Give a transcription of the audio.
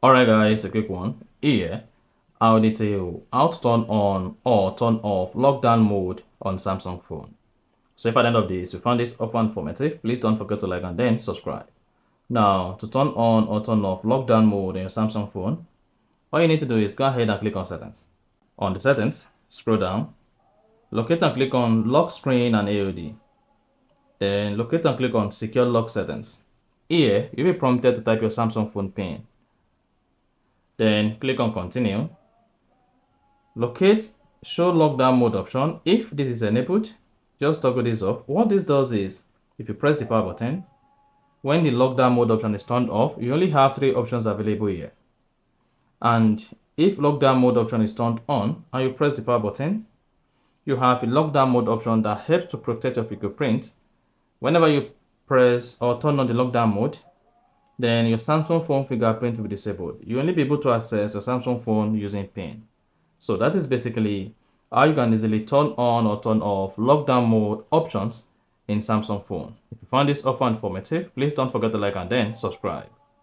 Alright guys, a quick one. Here, I'll detail how to turn on or turn off lockdown mode on Samsung phone. So if at the end of this you found this helpful and informative, please don't forget to like and then subscribe. Now, to turn on or turn off lockdown mode on your Samsung phone, all you need to do is go ahead and click on settings. On the settings, scroll down, locate and click on lock screen and AOD. Then locate and click on secure lock settings. Here, you'll be prompted to type your Samsung phone PIN. Then click on continue. Locate show lockdown mode option. If this is enabled, just toggle this off. What this does is, if you press the power button, when the lockdown mode option is turned off, you only have 3 options available here. And if lockdown mode option is turned on and you press the power button, you have a lockdown mode option that helps to protect your fingerprint. Whenever you press or turn on the lockdown mode, then your Samsung phone fingerprint will be disabled. You'll only be able to access your Samsung phone using PIN. So that is basically how you can easily turn on or turn off lockdown mode options in Samsung phone. If you found this offer informative, please don't forget to like and then subscribe.